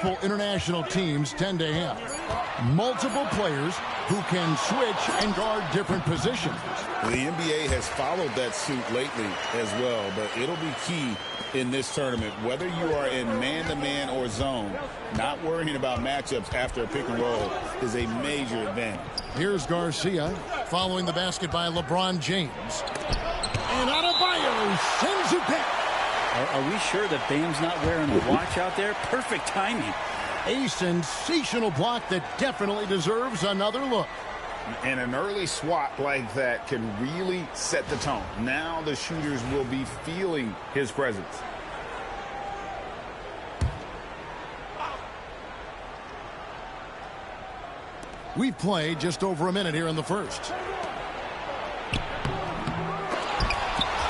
successful international teams tend to have. Multiple players who can switch and guard different positions. The NBA has followed that suit lately as well, but it'll be key in this tournament, whether you are in man-to-man or zone. Not worrying about matchups after a pick and roll is a major advantage. Here's Garcia following the basket by LeBron James. And Adebayo sends it back. Are we sure that Bam's not wearing the watch out there? Perfect timing. A sensational block that definitely deserves another look. And an early swat like that can really set the tone. Now the shooters will be feeling his presence. We've played just over a minute here in the first.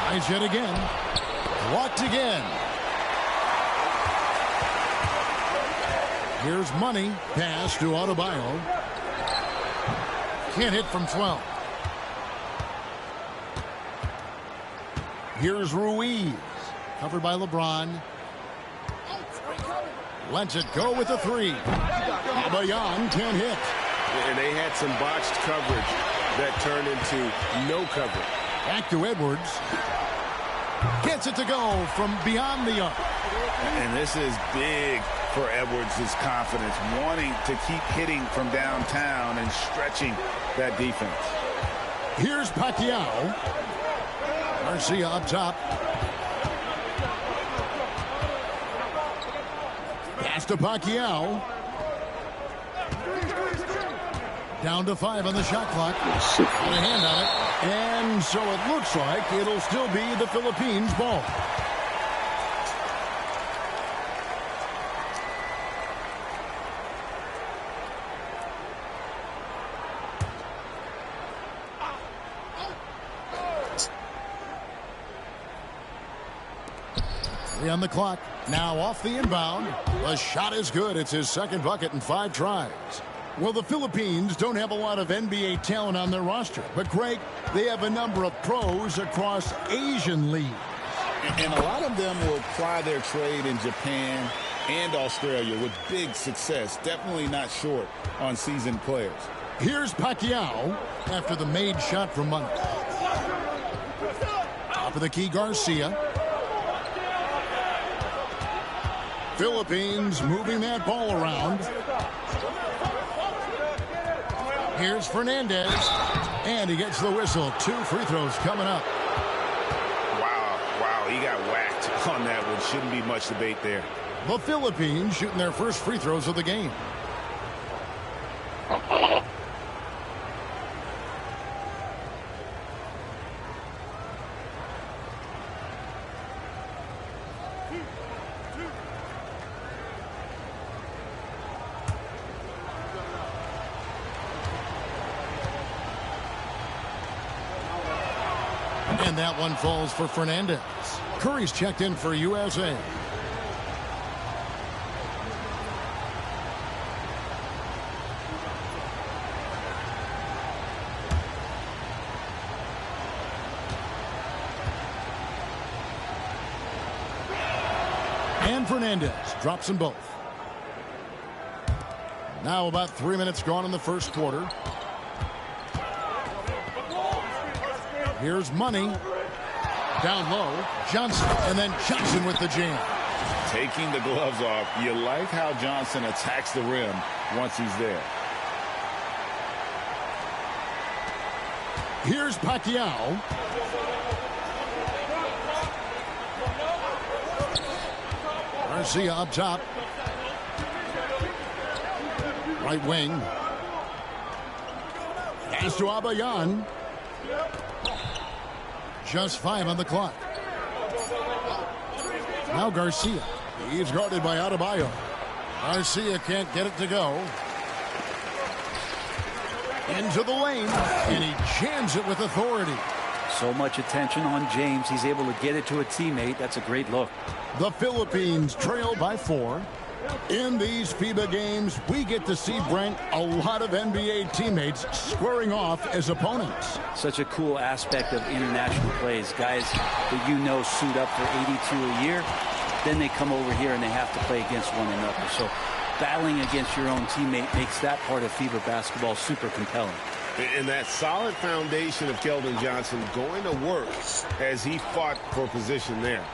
Tries yet again. Blocked again. Here's Money. Pass to Adebayo. Can't hit from 12. Here's Ruiz. Covered by LeBron. Lets it go with a three. Adebayo can't hit. And they had some botched coverage that turned into no coverage. Back to Edwards. Gets it to go from beyond the arc. And this is big for Edwards' confidence, wanting to keep hitting from downtown and stretching that defense. Here's Pacquiao. Garcia up top. Pass to Pacquiao. Down to 5 on the shot clock. Got a hand on it. And so it looks like it'll still be the Philippines' ball. On the clock. Now off the inbound. The shot is good. It's his second bucket in 5 tries. Well, the Philippines don't have a lot of NBA talent on their roster. But, Greg, they have a number of pros across Asian leagues. And a lot of them will ply their trade in Japan and Australia with big success. Definitely not short on seasoned players. Here's Pacquiao after the made shot from Money. Top of the key, Garcia. Philippines moving that ball around. Here's Fernandez. And he gets the whistle. 2 free throws coming up. Wow, he got whacked on that one. Shouldn't be much debate there. The Philippines shooting their first free throws of the game. And that one falls for Fernandez. Curry's checked in for USA. And Fernandez drops them both. Now about 3 minutes gone in the first quarter. Here's Money. Down low. Johnson. And then Johnson with the jam. Taking the gloves off. You like how Johnson attacks the rim once he's there. Here's Pacquiao. Garcia up top. Right wing. Pass to Abayan. Just 5 on the clock. Now Garcia. He's guarded by Adebayo. Garcia can't get it to go. Into the lane. And he jams it with authority. So much attention on James. He's able to get it to a teammate. That's a great look. The Philippines trail by 4. In these FIBA games, we get to see, Brent, a lot of NBA teammates squaring off as opponents. Such a cool aspect of international plays. Guys that you know suit up for 82 a year. Then they come over here and they have to play against one another. So battling against your own teammate makes that part of FIBA basketball super compelling. And that solid foundation of Keldon Johnson going to work as he fought for position there.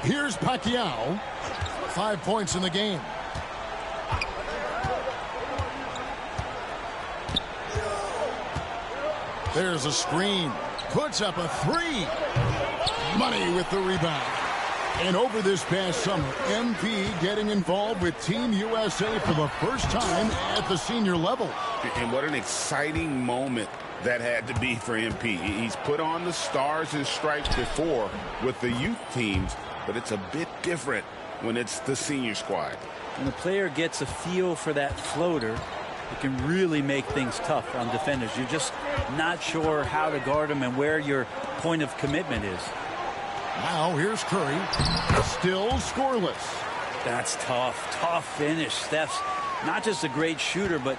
Here's Pacquiao. 5 points in the game. There's a screen. Puts up a three. Money with the rebound. And over this past summer, MP getting involved with Team USA for the first time at the senior level. And what an exciting moment that had to be for MP. He's put on the stars and stripes before with the youth teams, but it's a bit different when it's the senior squad. When the player gets a feel for that floater, it can really make things tough on defenders. You're just not sure how to guard them and where your point of commitment is. Now here's Curry. Still scoreless. That's tough. Tough finish. Steph's not just a great shooter, but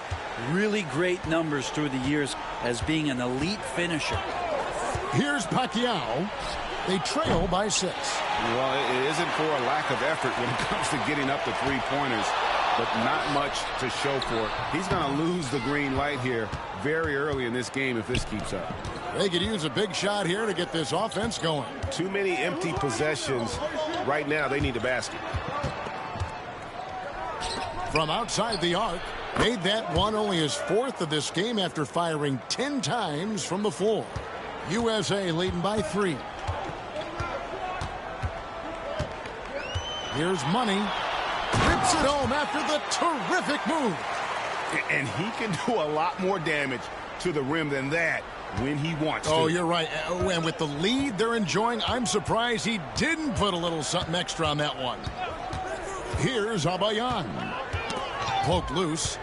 really great numbers through the years as being an elite finisher. Here's Pacquiao. They trail by 6. Well, it isn't for a lack of effort when it comes to getting up the three-pointers, but not much to show for it. He's going to lose the green light here very early in this game if this keeps up. They could use a big shot here to get this offense going. Too many empty possessions. Right now, they need a basket. From outside the arc, made that one only his 4th of this game after firing 10 times from the floor. USA leading by 3. Here's Money. Rips it home after the terrific move. And he can do a lot more damage to the rim than that when he wants to. Oh, you're right. And with the lead they're enjoying, I'm surprised he didn't put a little something extra on that one. Here's Abayan. Poke loose.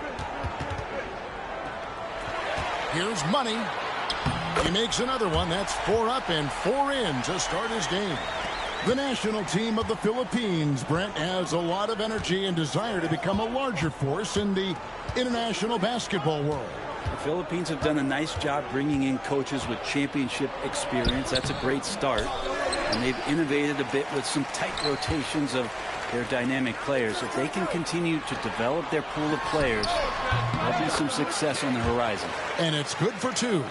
Here's Money. He makes another one. That's 4 up and 4 in to start his game. The national team of the Philippines, Brent, has a lot of energy and desire to become a larger force in the international basketball world. The Philippines have done a nice job bringing in coaches with championship experience. That's a great start. And they've innovated a bit with some tight rotations of their dynamic players. If they can continue to develop their pool of players, there'll be some success on the horizon. And it's good for 2.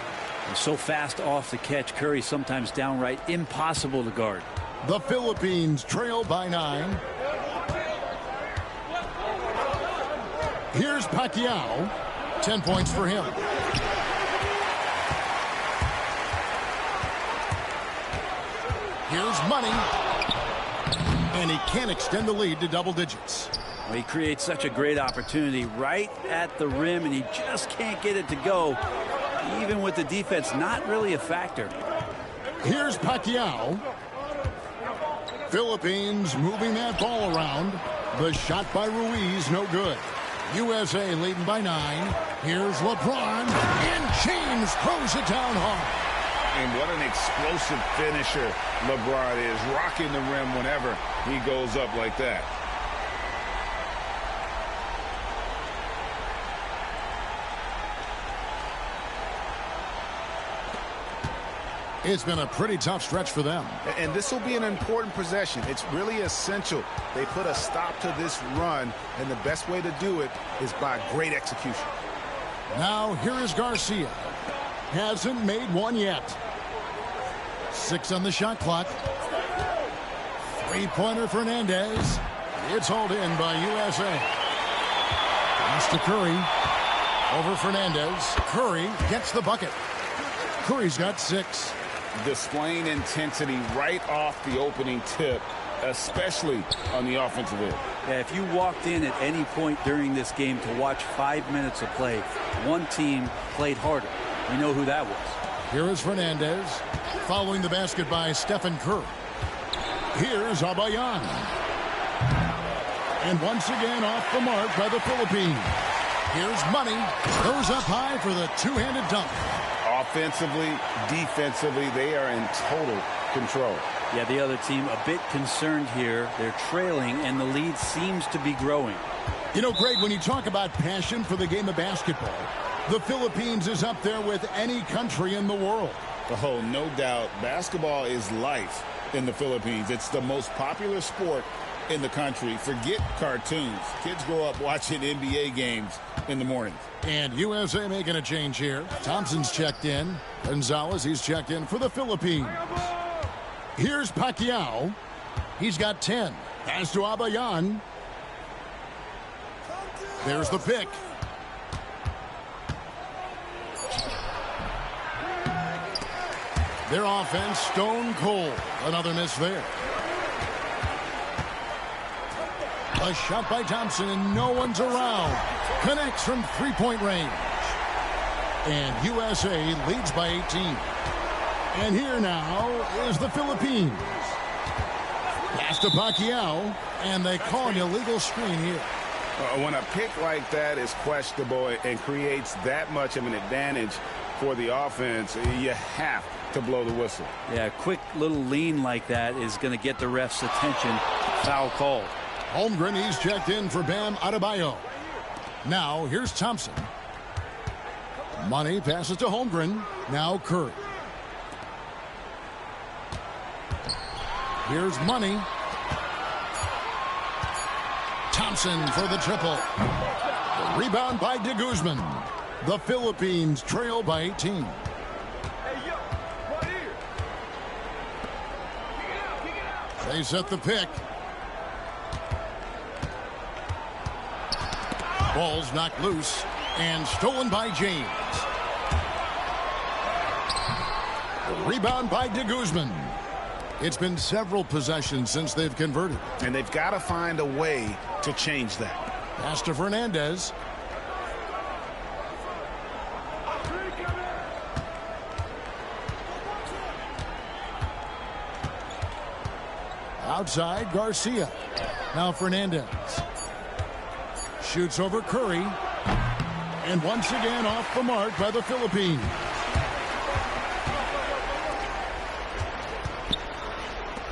And so fast off the catch, Curry sometimes downright impossible to guard. The Philippines trail by 9. Here's Pacquiao. 10 points for him. Here's Money. And he can't extend the lead to double digits. Well, he creates such a great opportunity right at the rim, and he just can't get it to go. Even with the defense not really a factor. Here's Pacquiao. Philippines moving that ball around. The shot by Ruiz, no good. USA leading by 9. Here's LeBron. And James throws it down hard. And what an explosive finisher LeBron is, rocking the rim whenever he goes up like that. It's been a pretty tough stretch for them. And this will be an important possession. It's really essential. They put a stop to this run, and the best way to do it is by great execution. Now here is Garcia. Hasn't made one yet. 6 on the shot clock. 3-pointer Fernandez. It's hauled in by USA. Pass to Curry. Over Fernandez. Curry gets the bucket. Curry's got 6. Displaying intensity right off the opening tip, especially on the offensive end. Yeah, if you walked in at any point during this game to watch 5 minutes of play, one team played harder. We know who that was. Here is Fernandez. Following the basket by Stephen Curry. Here's Abayan. And once again off the mark by the Philippines. Here's Money. Goes up high for the two-handed dunk. Offensively, defensively, they are in total control. Yeah, the other team a bit concerned here. They're trailing, and the lead seems to be growing. You know, Greg, when you talk about passion for the game of basketball, the Philippines is up there with any country in the world. Oh, no doubt. Basketball is life in the Philippines. It's the most popular sport in the country. Forget cartoons. Kids grow up watching NBA games in the morning. And USA making a change here. Thompson's checked in. Gonzalez, he's checked in for the Philippines. Here's Pacquiao. He's got 10. Pass to Abayan. There's the pick. Their offense stone cold. Another miss there. A shot by Thompson and no one's around. Connects from three-point range. And USA leads by 18. And here now is the Philippines. Pass to Pacquiao, and they call an illegal screen here. When a pick like that is questionable and creates that much of an advantage for the offense, you have to blow the whistle. Yeah, a quick little lean like that is going to get the ref's attention. Foul called. Holmgren, he's checked in for Bam Adebayo. Now, here's Thompson. Money passes to Holmgren. Now Curry. Here's Money. Thompson for the triple. The rebound by De Guzman. The Philippines trail by 18. They set the pick. Ball's knocked loose and stolen by James. The rebound by De Guzman. It's been several possessions since they've converted. And they've got to find a way to change that. Pass to Fernandez. Outside, Garcia. Now Fernandez. Shoots over Curry. And once again off the mark by the Philippines.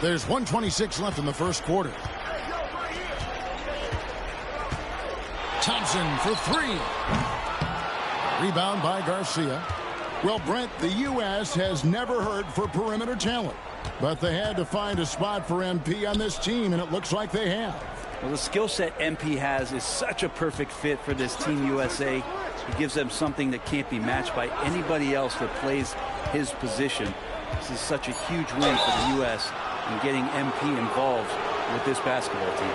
There's 1:26 left in the first quarter. Thompson for three. Rebound by Garcia. Well, Brent, the U.S. has never hurt for perimeter talent. But they had to find a spot for MP on this team, and it looks like they have. Well, the skill set MP has is such a perfect fit for this Team USA. He gives them something that can't be matched by anybody else that plays his position. This is such a huge win for the U.S. in getting MP involved with this basketball team.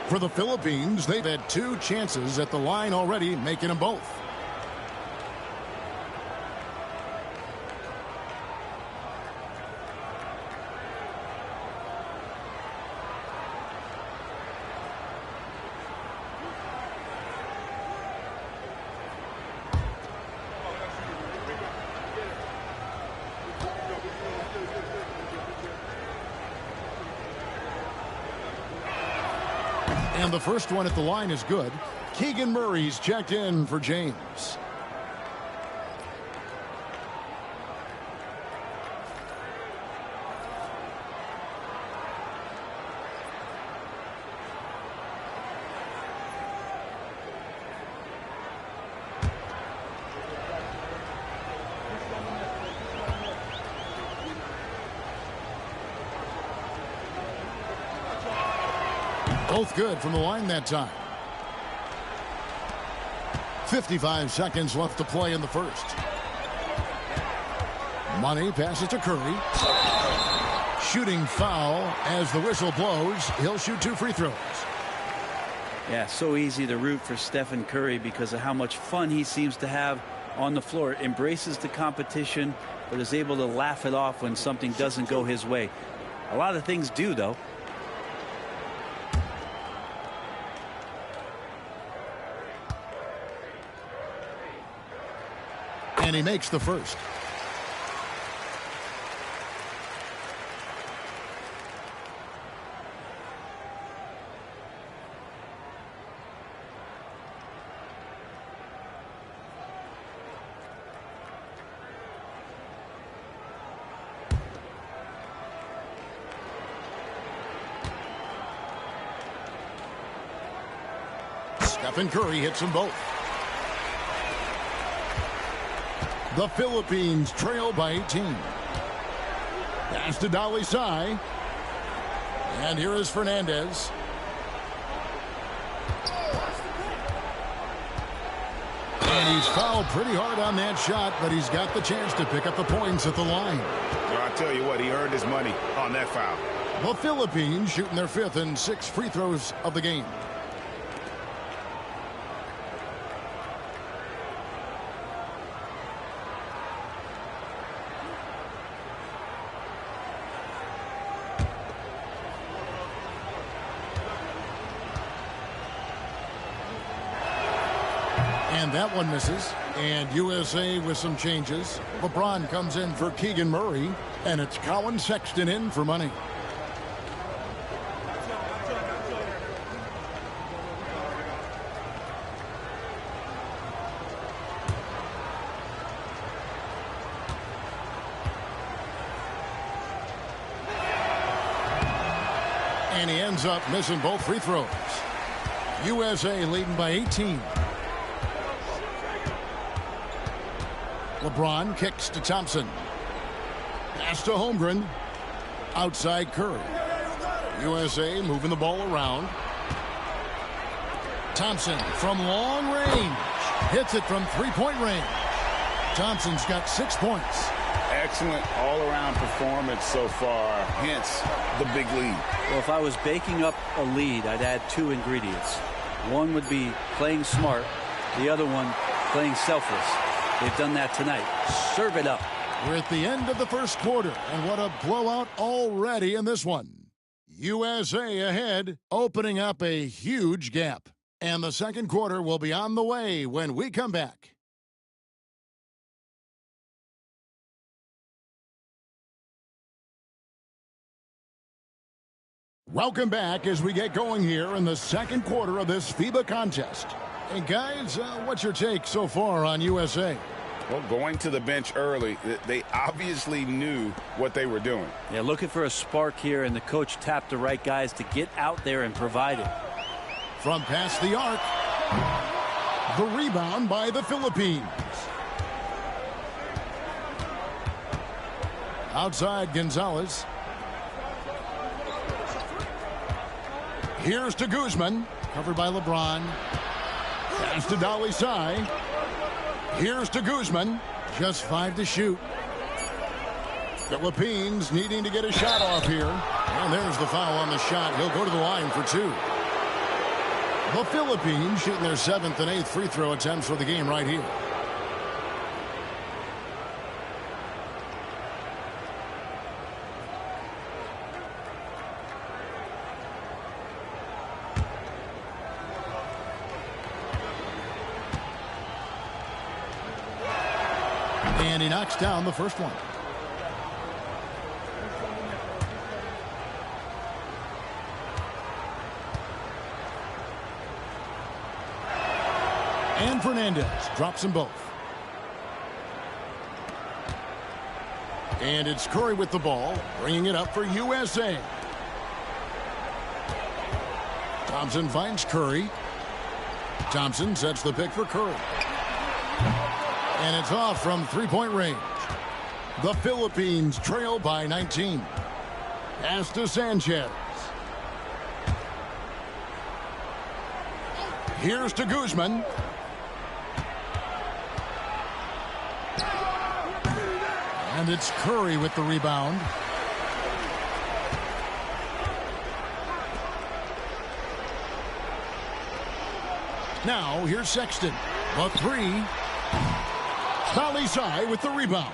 For the Philippines, they've had two chances at the line already, making them both. And the first one at the line is good. Keegan Murray's checked in for James. Both good from the line that time. 55 seconds left to play in the first. Money passes to Curry. Shooting foul as the whistle blows. He'll shoot two free throws. Yeah, so easy to root for Stephen Curry because of how much fun he seems to have on the floor. Embraces the competition, but is able to laugh it off when something doesn't go his way. A lot of things do, though. And he makes the first. Stephen Curry hits them both. The Philippines trail by 18. Pass to Dalisai. And here is Fernandez. And he's fouled pretty hard on that shot, but he's got the chance to pick up the points at the line. Well, I'll tell you what, he earned his money on that foul. The Philippines shooting their 5th and 6th free throws of the game. And that one misses. And USA with some changes. LeBron comes in for Keegan Murray. And it's Colin Sexton in for money. And he ends up missing both free throws. USA leading by 18. LeBron kicks to Thompson. Pass to Holmgren. Outside Curry. USA moving the ball around. Thompson from long range. Hits it from three-point range. Thompson's got 6 points. Excellent all-around performance so far, hence the big lead. Well, if I was baking up a lead, I'd add 2 ingredients. One would be playing smart. The other one, playing selfless. They've done that tonight. Serve it up. We're at the end of the first quarter, and what a blowout already in this one. USA ahead, opening up a huge gap. And the second quarter will be on the way when we come back. Welcome back as we get going here in the second quarter of this FIBA contest. And guys, what's your take so far on USA? Well, going to the bench early, they obviously knew what they were doing. Yeah, looking for a spark here, and the coach tapped the right guys to get out there and provide it. From past the arc, the rebound by the Philippines. Outside Gonzalez. Here's to Guzman, covered by LeBron. Pass to Dalisai. Here's to Guzman, just 5 to shoot. Philippines needing to get a shot off here. And there's the foul on the shot. He'll go to the line for 2. The Philippines shooting their 7th and 8th free throw attempts for the game right here. And he knocks down the first one. And Fernandez drops them both. And it's Curry with the ball, bringing it up for USA. Thompson finds Curry. Thompson sets the pick for Curry. And it's off from three-point range. The Philippines trail by 19. Pass to Sanchez. Here's to Guzman. And it's Curry with the rebound. Now here's Sexton. The 3. Dalisai with the rebound.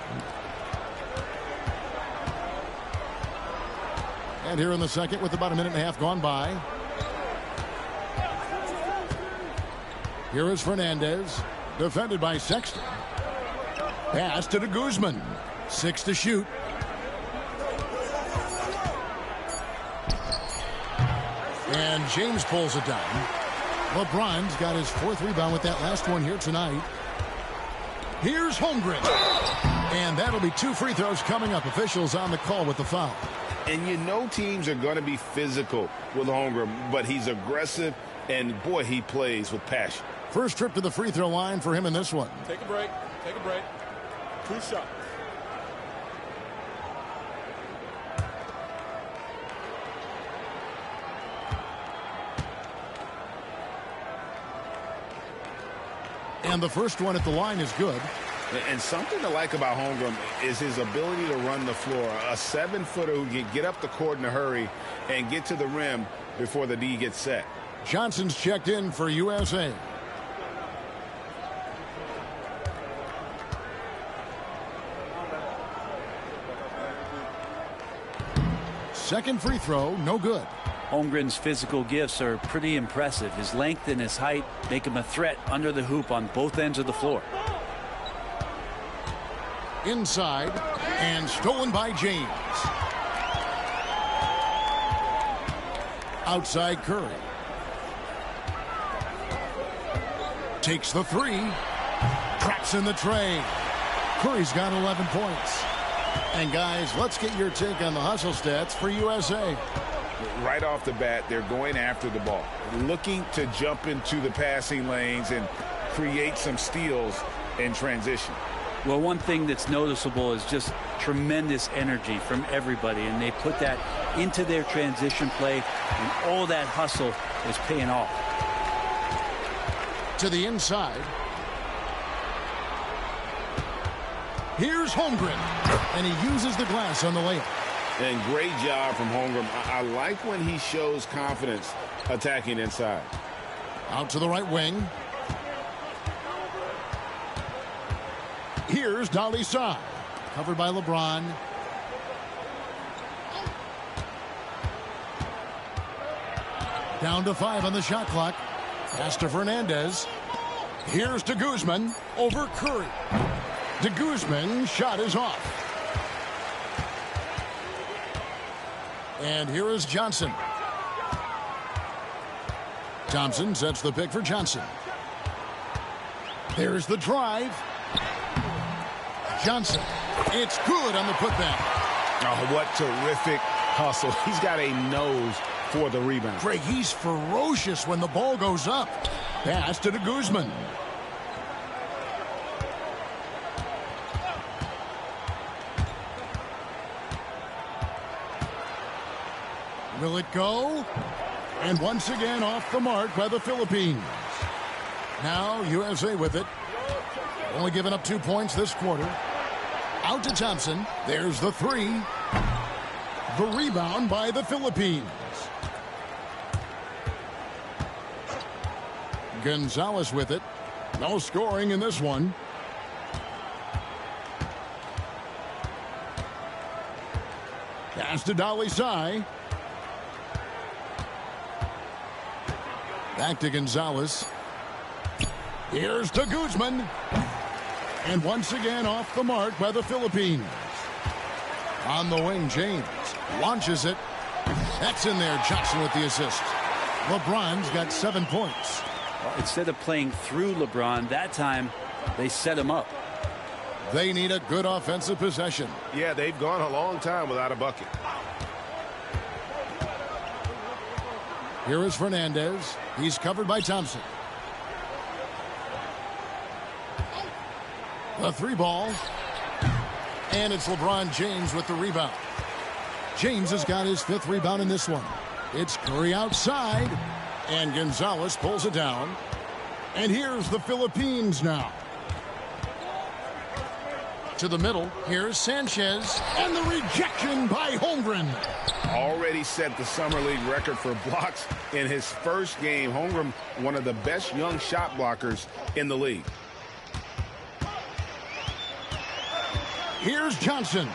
And here in the second with about a minute and a half gone by. Here is Fernandez, defended by Sexton. Pass to Guzman. 6 to shoot. And James pulls it down. LeBron's got his 4th rebound with that last one here tonight. Here's Holmgren. And that'll be 2 free throws coming up. Officials on the call with the foul. And you know teams are going to be physical with Holmgren, but he's aggressive, and boy, he plays with passion. First trip to the free throw line for him in this one. Take a break. Take a break. 2 shots. And the first one at the line is good. And something to like about Holmgren is his ability to run the floor. A 7-footer who can get up the court in a hurry and get to the rim before the D gets set. Johnson's checked in for USA. Second free throw, no good. Holmgren's physical gifts are pretty impressive. His length and his height make him a threat under the hoop on both ends of the floor. Inside, and stolen by James. Outside Curry. Takes the three. Traps in the tray. Curry's got 11 points. And guys, let's get your take on the hustle stats for USA. Right off the bat, they're going after the ball, looking to jump into the passing lanes and create some steals in transition. Well, one thing that's noticeable is just tremendous energy from everybody, and they put that into their transition play, and all that hustle is paying off. To the inside. Here's Holmgren, and he uses the glass on the layup. And great job from Holmgren. I like when he shows confidence attacking inside. Out to the right wing. Here's Dali Sai, covered by LeBron. Down to 5 on the shot clock. Pass to Fernandez. Here's to Guzman over Curry. De Guzman shot is off. And here is Johnson. Thompson sets the pick for Johnson. There's the drive. Johnson. It's good on the putback. Oh, what terrific hustle. He's got a nose for the rebound. Greg, he's ferocious when the ball goes up. Pass to De Guzman. Will it go? And once again off the mark by the Philippines. Now USA with it. Only giving up 2 points this quarter. Out to Thompson. There's the three. The rebound by the Philippines. Gonzalez with it. No scoring in this one. Pass to Dali Sai. Back to Gonzalez. Here's to Guzman. And once again off the mark by the Philippines. On the wing, James launches it. That's in there. Johnson with the assist. LeBron's got 7 points. Well, instead of playing through LeBron, that time they set him up. They need a good offensive possession. Yeah, they've gone a long time without a bucket. Here is Fernandez. He's covered by Thompson. The three ball. And it's LeBron James with the rebound. James has got his 5th rebound in this one. It's Curry outside. And Gonzalez pulls it down. And here's the Philippines now. To the middle. Here's Sanchez. And the rejection by Holmgren. Already set the Summer League record for blocks in his first game. Holmgren, one of the best young shot blockers in the league. Here's Johnson.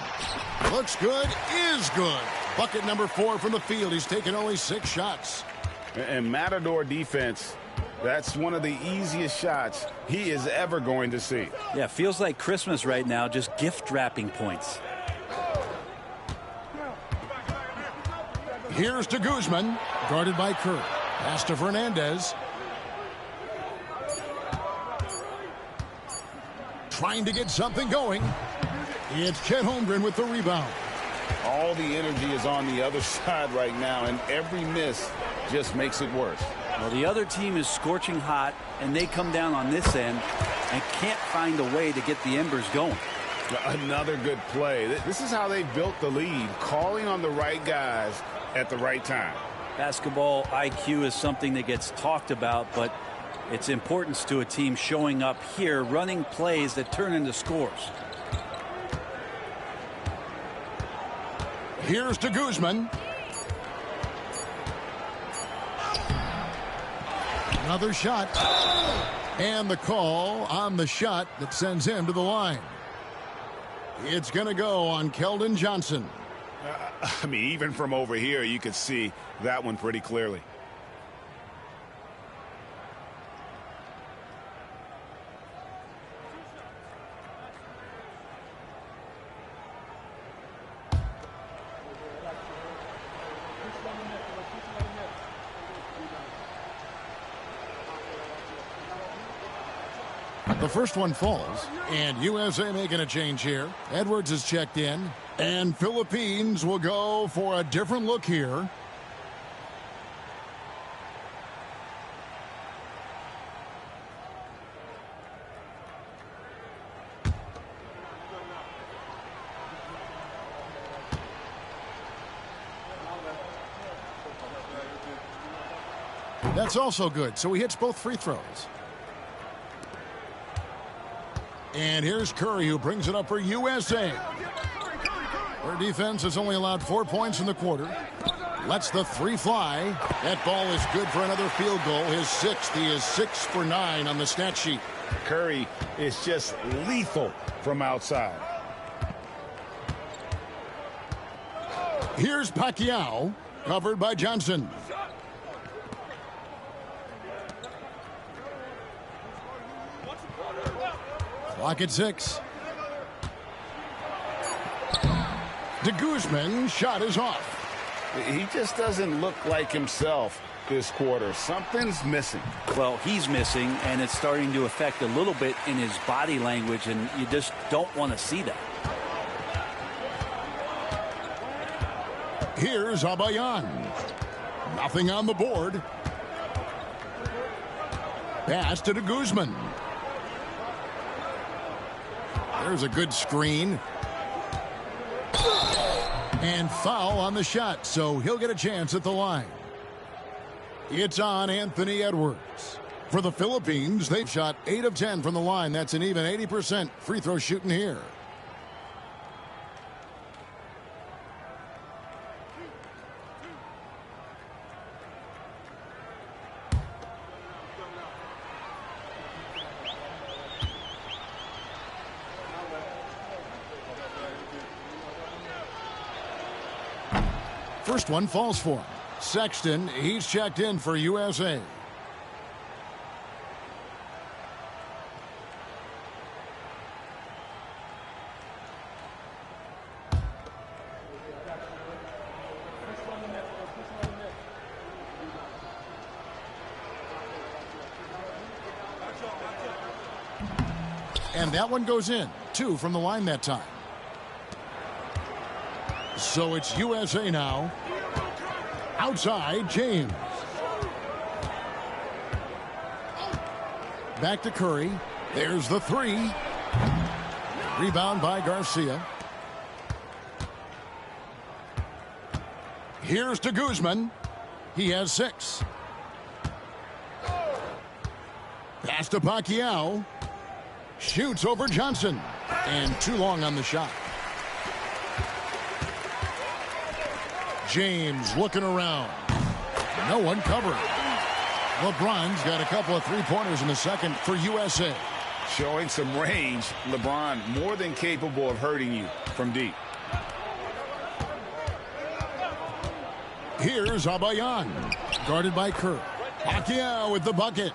Looks good, is good. Bucket number 4 from the field. He's taken only 6 shots. And Matador defense, that's one of the easiest shots he is ever going to see. Yeah, feels like Christmas right now, just gift wrapping points. Here's to Guzman, guarded by Curry. Pass to Fernandez. Trying to get something going. It's Chet Holmgren with the rebound. All the energy is on the other side right now, and every miss just makes it worse. Well, the other team is scorching hot, and they come down on this end and can't find a way to get the embers going. Another good play. This is how they built the lead, calling on the right guys at the right time. Basketball IQ is something that gets talked about, but It's importance to a team showing up here, running plays that turn into scores. Here's to Guzman. Another shot. And the call on the shot that sends him to the line. It's going to go on Keldon Johnson. I mean, even from over here, you could see that one pretty clearly. The first one falls, and USA making a change here. Edwards is checked in, and Philippines will go for a different look here. That's also good, so he hits both free throws. And here's Curry, who brings it up for USA. Their defense has only allowed 4 points in the quarter. Lets the three fly. That ball is good for another field goal. His sixth. He is 6 for 9 on the stat sheet. Curry is just lethal from outside. Here's Pacquiao, covered by Johnson. Clock at 6. De Guzman shot is off. He just doesn't look like himself this quarter. Something's missing. Well, he's missing, and it's starting to affect a little bit in his body language, and you just don't want to see that. Here's Abayan. Nothing on the board. Pass to De Guzman. There's a good screen. And foul on the shot, so he'll get a chance at the line. It's on Anthony Edwards. For the Philippines, they've shot 8 of 10 from the line. That's an even 80% free throw shooting here. First one falls for him. Sexton, he's checked in for USA. And that one goes in. 2 from the line that time. So it's USA now. Outside, James. Back to Curry. There's the 3. Rebound by Garcia. Here's to Guzman. He has 6. Pass to Pacquiao. Shoots over Johnson. And too long on the shot. James looking around. No one covering. LeBron's got a couple of three-pointers in the second for USA. Showing some range, LeBron more than capable of hurting you from deep. Here's Abayan, guarded by Kerr. Pacquiao with the bucket.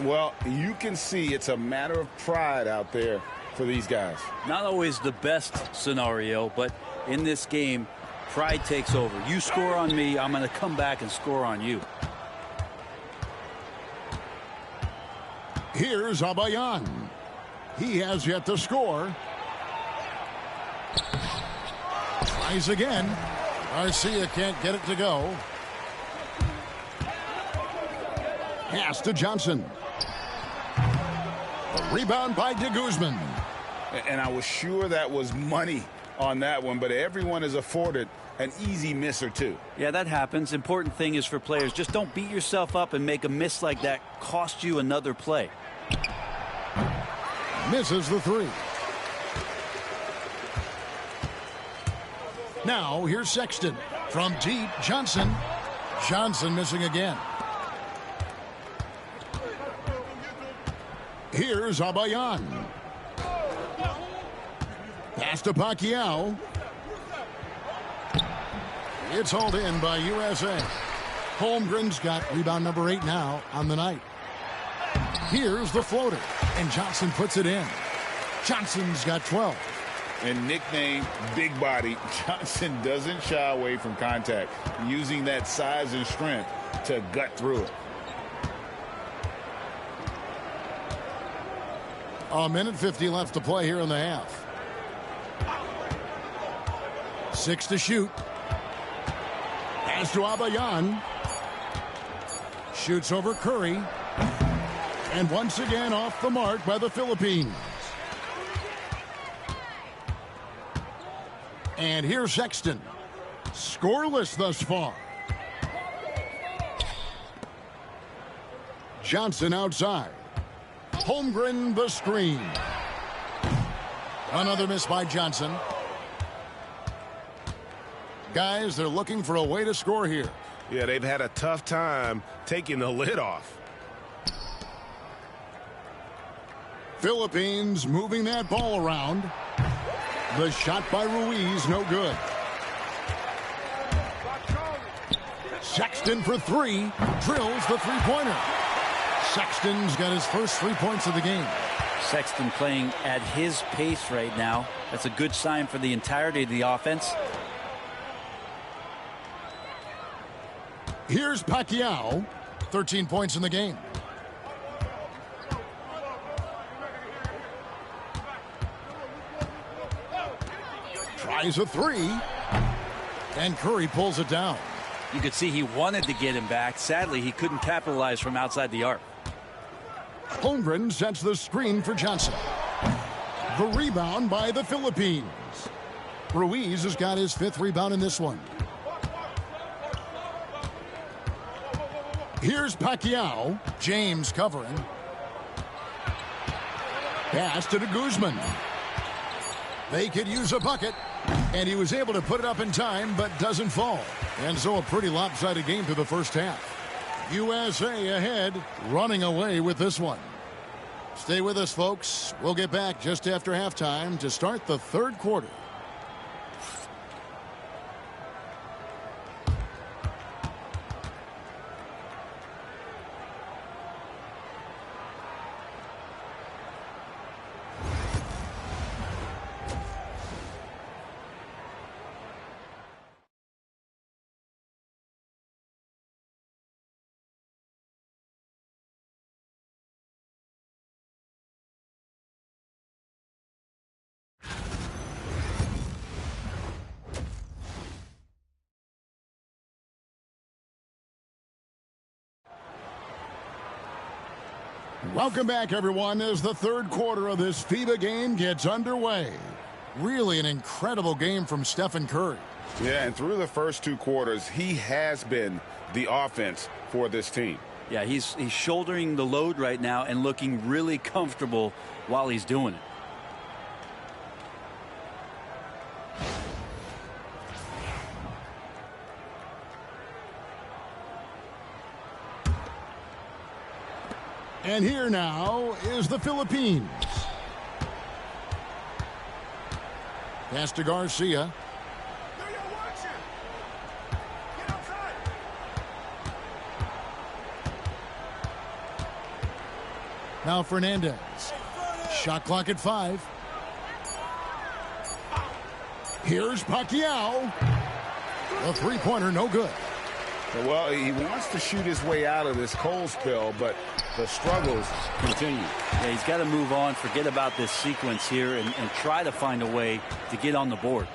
Well, you can see it's a matter of pride out there for these guys. Not always the best scenario, but in this game, pride takes over. You score on me, I'm going to come back and score on you. Here's Abayan. He has yet to score. Tries again. Garcia can't get it to go. Pass to Johnson. A rebound by De Guzman. And I was sure that was money on that one, but everyone is afforded an easy miss or two. Yeah, that happens. Important thing is for players, just don't beat yourself up and make a miss like that cost you another play. Misses the three. Now here's Sexton. From deep, Johnson. Johnson missing again. Here's Abayan. Pass to Pacquiao. It's hauled in by USA. Holmgren's got rebound number 8 now on the night. Here's the floater, and Johnson puts it in. Johnson's got 12. And nicknamed Big Body, Johnson doesn't shy away from contact, using that size and strength to gut through it. A minute 50 left to play here in the half. 6 to shoot. Pass to Abayan. Shoots over Curry. And once again off the mark by the Philippines. And here's Sexton. Scoreless thus far. Johnson outside. Holmgren the screen. Another miss by Johnson. Guys, they're looking for a way to score here. Yeah, they've had a tough time taking the lid off. Philippines moving that ball around. The shot by Ruiz, no good. Sexton for 3. Drills the three-pointer. Sexton's got his first 3 points of the game. Sexton playing at his pace right now. That's a good sign for the entirety of the offense. Here's Pacquiao. 13 points in the game. Tries a 3. And Curry pulls it down. You could see he wanted to get him back. Sadly, he couldn't capitalize from outside the arc. Holmgren sets the screen for Johnson. The rebound by the Philippines. Ruiz has got his 5th rebound in this one. Here's Pacquiao. James covering. Pass to de Guzman. They could use a bucket. And he was able to put it up in time, but doesn't fall. And so a pretty lopsided game through the first half. USA ahead, running away with this one. Stay with us, folks. We'll get back just after halftime to start the third quarter. Welcome back, everyone, as the third quarter of this FIBA game gets underway. Really an incredible game from Stephen Curry. Yeah, and through the first 2 quarters, he has been the offense for this team. Yeah, he's shouldering the load right now and looking really comfortable while he's doing it. And here now is the Philippines. Pass to Garcia. Now Fernandez. Shot clock at 5. Here's Pacquiao. A three-pointer, no good. Well, he wants to shoot his way out of this cold spell, but the struggles continue. Yeah, he's got to move on, forget about this sequence here, and try to find a way to get on the board.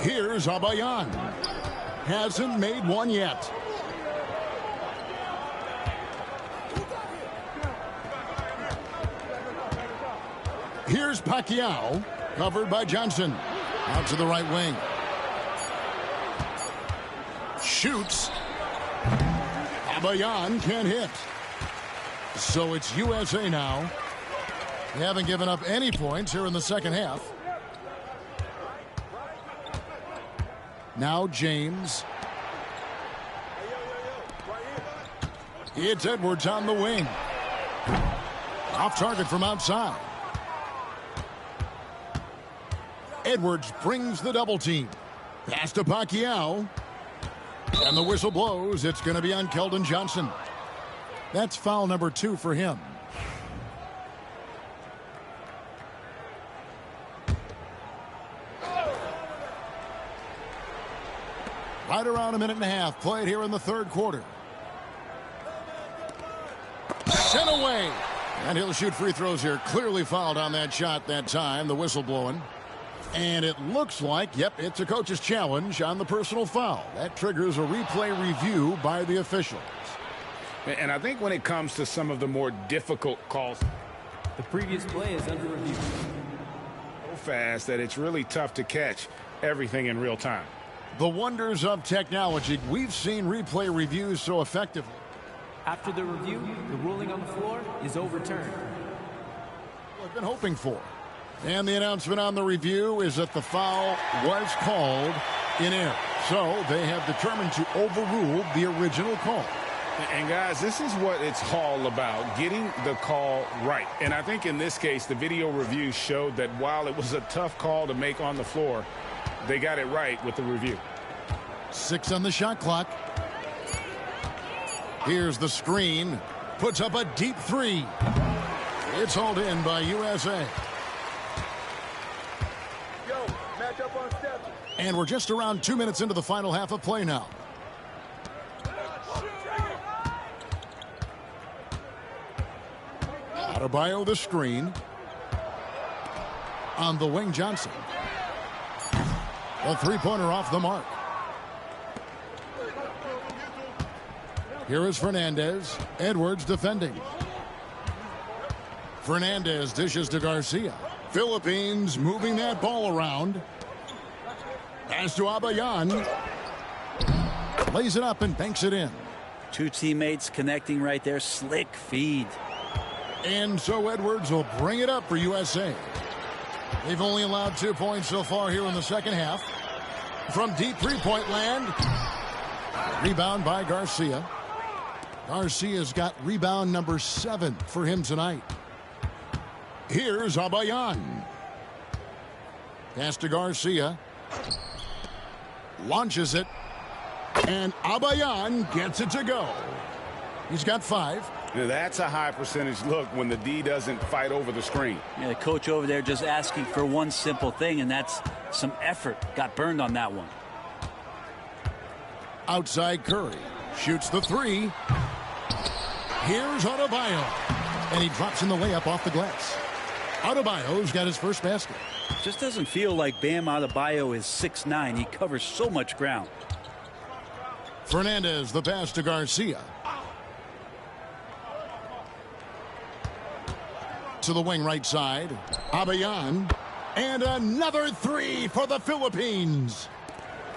Here's Abayan. Hasn't made one yet. Here's Pacquiao. Covered by Johnson. Out to the right wing. Shoots. Abayan can't hit. So it's USA now. They haven't given up any points here in the second half. Now James. It's Edwards on the wing. Off target from outside. Edwards brings the double team. Pass to Pacquiao. And the whistle blows. It's going to be on Keldon Johnson. That's foul number 2 for him. Right around a minute and a half played here in the third quarter. Sent away. And he'll shoot free throws here. Clearly fouled on that shot that time. The whistle blowing. And it looks like, yep, it's a coach's challenge on the personal foul. That triggers a replay review by the officials. And I think when it comes to some of the more difficult calls, the previous play is under review. So fast that it's really tough to catch everything in real time. The wonders of technology. We've seen replay reviews so effectively. After the review, the ruling on the floor is overturned. I've been hoping for. And the announcement on the review is that the foul was called in error. So they have determined to overrule the original call. And guys, this is what it's all about, getting the call right. And I think in this case, the video review showed that while it was a tough call to make on the floor, they got it right with the review. 6 on the shot clock. Here's the screen. Puts up a deep 3. It's hauled in by USA. And we're just around 2 minutes into the final half of play now. Adebayo the screen. On the wing, Johnson. A three-pointer off the mark. Here is Fernandez. Edwards defending. Fernandez dishes to Garcia. Philippines moving that ball around. Pass to Abayan. Lays it up and banks it in. Two teammates connecting right there. Slick feed. And so Edwards will bring it up for USA. They've only allowed 2 points so far here in the second half. From deep three-point land. Rebound by Garcia. Garcia's got rebound number 7 for him tonight. Here's Abayan. Pass to Garcia. Launches it. And Abayan gets it to go. He's got 5. Now that's a high percentage look when the D doesn't fight over the screen. Yeah, the coach over there just asking for one simple thing, and that's some effort. Got burned on that one. Outside Curry. Shoots the 3. Here's Adebayo. And he drops in the layup off the glass. Adebayo's got his first basket. Just doesn't feel like Bam Adebayo is 6'9". He covers so much ground. Fernandez, the pass to Garcia. To the wing right side. Abayan. And another 3 for the Philippines.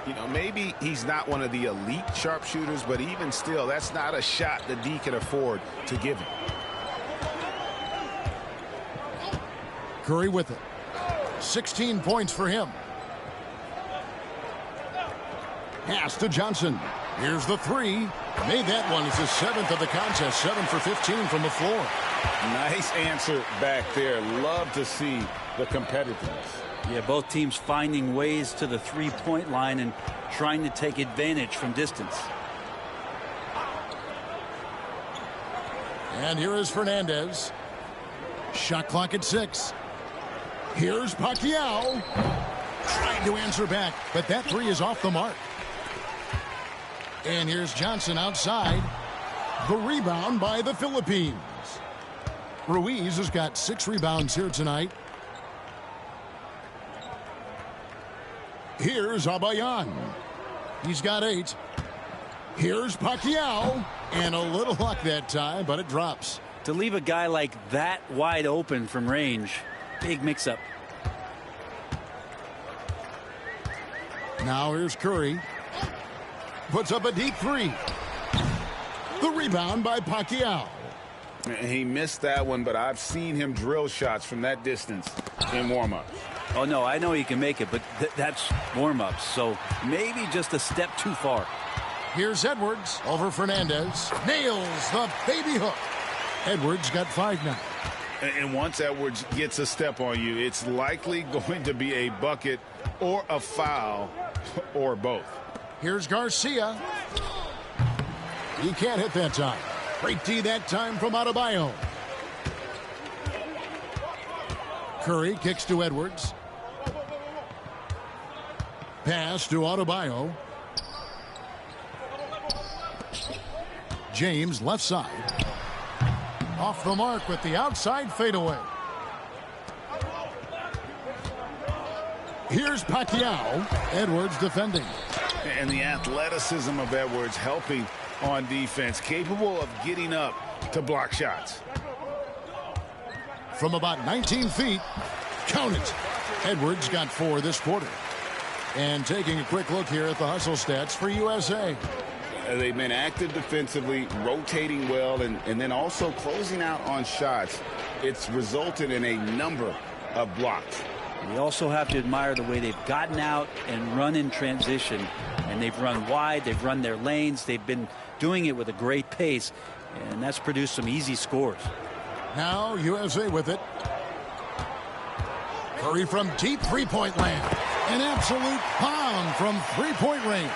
You know, maybe he's not one of the elite sharpshooters, but even still, that's not a shot the D can afford to give him. Curry with it. 16 points for him. Pass to Johnson. Here's the 3. Made that one. It's his 7th of the contest. 7 for 15 from the floor. Nice answer back there. Love to see the competitiveness. Yeah, both teams finding ways to the three-point line and trying to take advantage from distance. And here is Fernandez. Shot clock at 6. Here's Pacquiao. Trying to answer back, but that 3 is off the mark. And here's Johnson outside. The rebound by the Philippines. Ruiz has got 6 rebounds here tonight. Here's Abayan. He's got 8. Here's Pacquiao. And a little luck that time, but it drops. To leave a guy like that wide open from range, big mix-up. Now here's Curry. Puts up a deep three. The rebound by Pacquiao. He missed that one, but I've seen him drill shots from that distance in warm-ups. Oh, no, I know he can make it, but that's warm-ups, so maybe just a step too far. Here's Edwards over Fernandez. Nails the baby hook. Edwards got 5 now. And once Edwards gets a step on you, it's likely going to be a bucket or a foul or both. Here's Garcia. He can't hit that time. Great D that time from Adebayo. Curry kicks to Edwards. Pass to Adebayo. James left side. Off the mark with the outside fadeaway. Here's Pacquiao. Edwards defending. And the athleticism of Edwards helping on defense, capable of getting up to block shots. From about 19 feet, count it. Edwards got 4 this quarter. And taking a quick look here at the hustle stats for USA. They've been active defensively, rotating well, and then also closing out on shots. It's resulted in a number of blocks. We also have to admire the way they've gotten out and run in transition. And they've run wide, they've run their lanes, they've been doing it with a great pace, and that's produced some easy scores. Now USA with it. Curry from deep three-point land. An absolute pound from three-point range.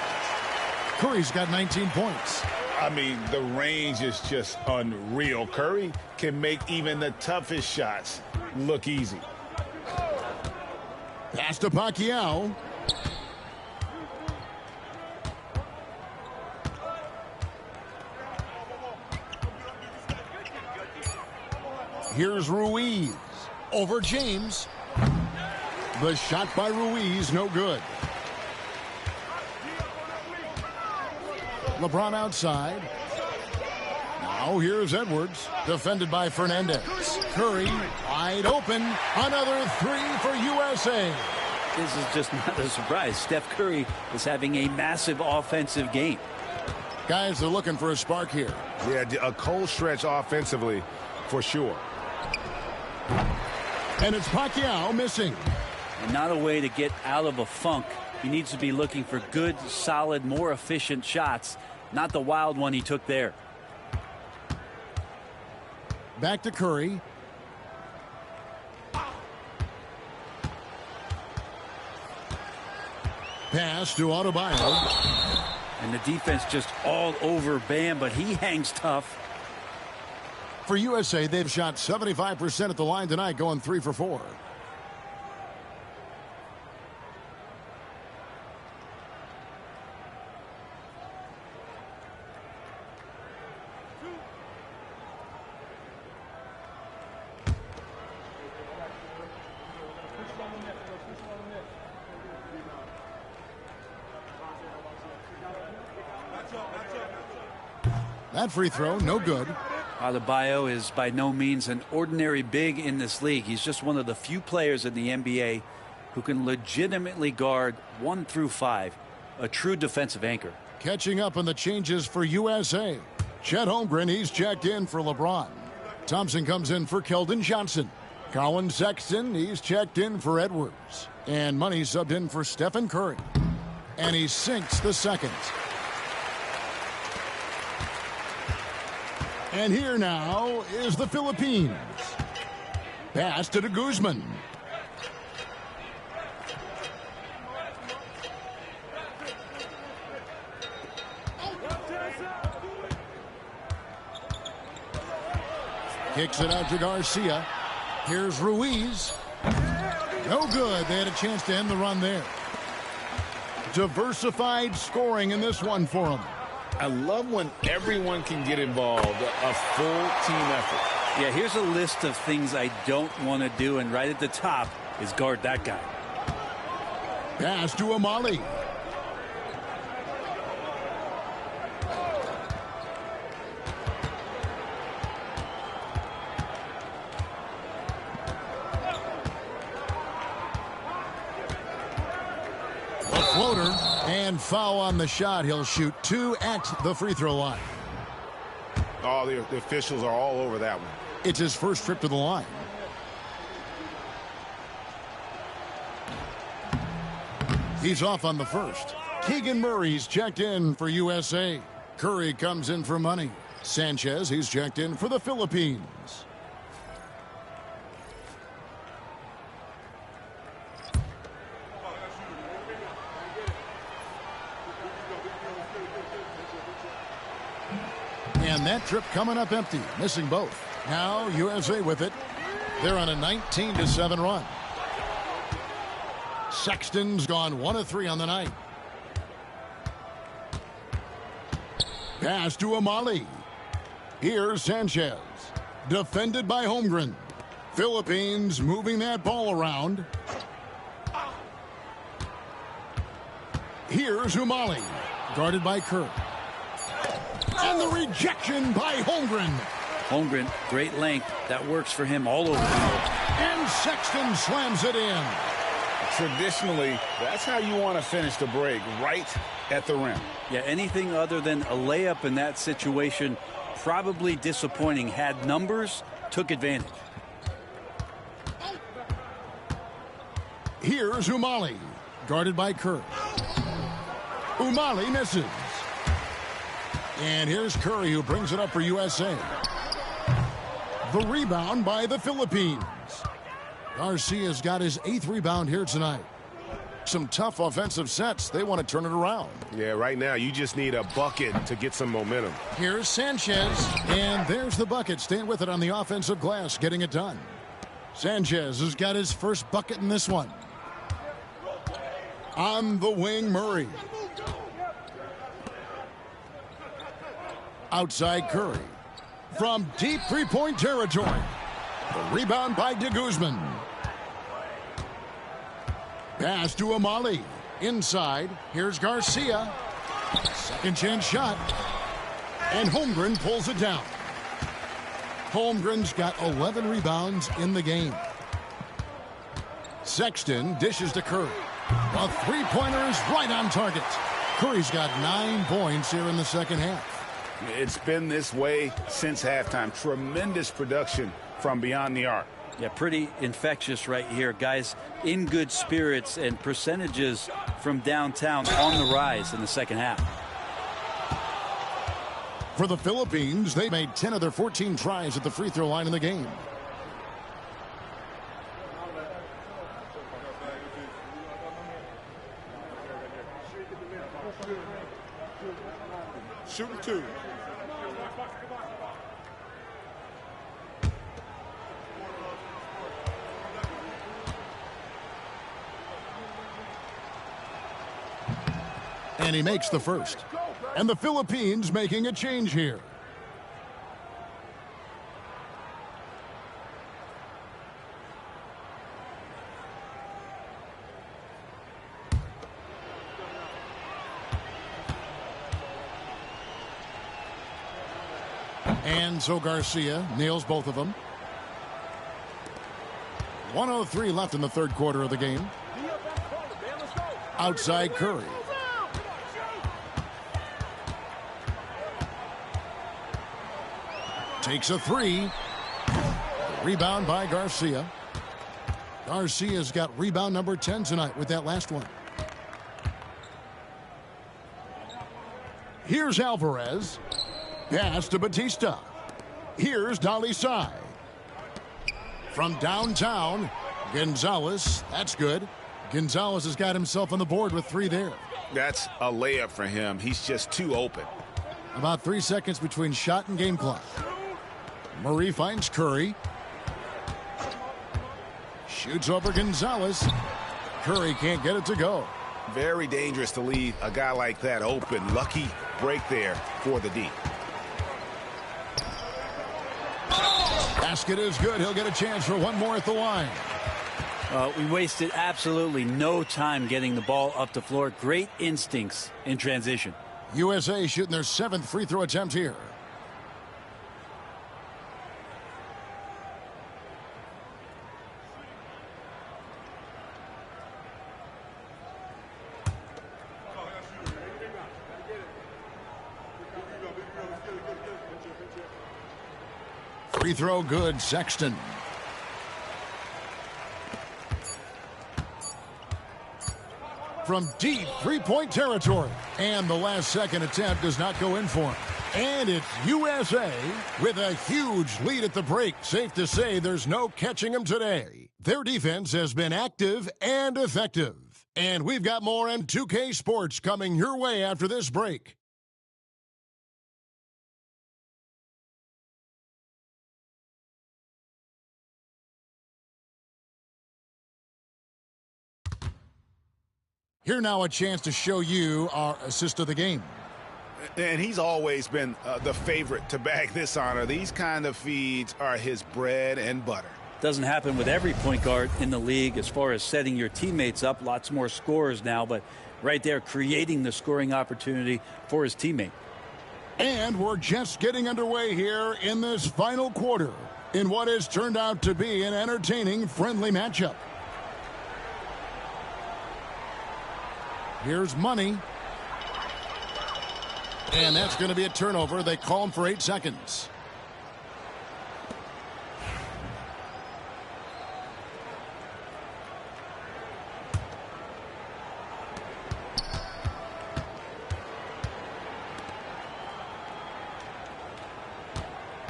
Curry's got 19 points. I mean, the range is just unreal. Curry can make even the toughest shots look easy. Pass to Pacquiao. Here's Ruiz over James. The shot by Ruiz, no good. LeBron outside. Now here's Edwards, defended by Fernandez. Curry wide open. Another 3 for USA. This is just not a surprise. Steph Curry is having a massive offensive game. Guys are looking for a spark here. Yeah, a cold stretch offensively for sure. And it's Pacquiao missing. And not a way to get out of a funk. He needs to be looking for good, solid, more efficient shots, not the wild one he took there. Back to Curry. Pass to Adebayo. And the defense just all over Bam, but he hangs tough. For USA, they've shot 75% at the line tonight, going 3 for 4. That free throw, no good. Adebayo is by no means an ordinary big in this league. He's just one of the few players in the NBA who can legitimately guard 1 through 5, a true defensive anchor. Catching up on the changes for USA. Chet Holmgren, he's checked in for LeBron. Thompson comes in for Keldon Johnson. Colin Sexton, he's checked in for Edwards. And Money subbed in for Stephen Curry. And he sinks the second. And here now is the Philippines. Pass to de Guzman. Kicks it out to Garcia. Here's Ruiz. No good. They had a chance to end the run there. Diversified scoring in this one for them. I love when everyone can get involved, a full team effort. Yeah, here's a list of things I don't want to do, and right at the top is guard that guy. Pass to Amali. The Floater and foul on the shot. He'll shoot 2 at the free throw line. Oh, the officials are all over that one. It's his first trip to the line. He's off on the first. Keegan Murray's checked in for USA. Curry comes in for money. Sanchez, he's checked in for the Philippines. And that trip coming up empty, missing both. Now USA with it. They're on a 19-7 run. Sexton's gone 1 of 3 on the night. Pass to Amali. Here's Sanchez. Defended by Holmgren. Philippines moving that ball around. Here's Umali. Guarded by Kerr. And the rejection by Holmgren. Holmgren, great length. That works for him all over the field. And Sexton slams it in. Traditionally, that's how you want to finish the break, right at the rim. Yeah, anything other than a layup in that situation, probably disappointing. Had numbers, took advantage. Here's Umali. Guarded by Kerr. Umali misses. And here's Curry, who brings it up for USA. The rebound by the Philippines. Garcia's got his 8th rebound here tonight. Some tough offensive sets. They want to turn it around. Yeah, right now you just need a bucket to get some momentum. Here's Sanchez. And there's the bucket. Staying with it on the offensive glass, getting it done. Sanchez has got his first bucket in this one. On the wing, Murray. Outside Curry. From deep three-point territory. The rebound by De Guzman. Pass to Amali. Inside. Here's Garcia. Second chance shot. And Holmgren pulls it down. Holmgren's got 11 rebounds in the game. Sexton dishes to Curry. A three-pointer is right on target. Curry's got 9 points here in the second half. It's been this way since halftime. Tremendous production from beyond the arc. Yeah, pretty infectious right here. Guys in good spirits, and percentages from downtown on the rise in the second half. For the Philippines, they made 10 of their 14 tries at the free throw line in the game. Shooting 2. And he makes the first. And the Philippines making a change here. And so Garcia nails both of them. 1:03 left in the third quarter of the game. Outside Curry. Takes a three. Rebound by Garcia. Garcia's got rebound number 10 tonight with that last one. Here's Alvarez. Pass to Batista. Here's Dalisai. From downtown, Gonzalez. That's good. Gonzalez has got himself on the board with 3 there. That's a layup for him. He's just too open. About 3 seconds between shot and game clock. Murray finds Curry. Shoots over Gonzalez. Curry can't get it to go. Very dangerous to leave a guy like that open. Lucky break there for the D. Basket is good. He'll get a chance for one more at the line. We wasted absolutely no time getting the ball up the floor. Great instincts in transition. USA shooting their 7th free throw attempt here. Free throw good, Sexton. From deep three-point territory. And the last-second attempt does not go in for him. And it's USA with a huge lead at the break. Safe to say there's no catching them today. Their defense has been active and effective. And we've got more M2K Sports coming your way after this break. Here now a chance to show you our assist of the game. And he's always been the favorite to bag this honor. These kind of feeds are his bread and butter. Doesn't happen with every point guard in the league as far as setting your teammates up. Lots more scorers now, but right there creating the scoring opportunity for his teammate. And we're just getting underway here in this final quarter in what has turned out to be an entertaining, friendly matchup. Here's Money. And that's going to be a turnover. They call him for 8 seconds.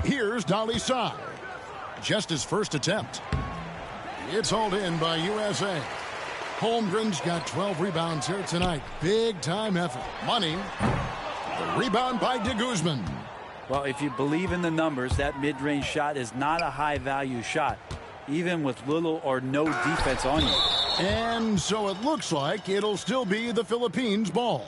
Here's Dolly Tsai. Just his first attempt. It's hauled in by USA. Holmgren's got 12 rebounds here tonight. Big-time effort. Money. The rebound by de Guzman. Well, if you believe in the numbers, that mid-range shot is not a high-value shot, even with little or no defense on you. And so it looks like it'll still be the Philippines' ball.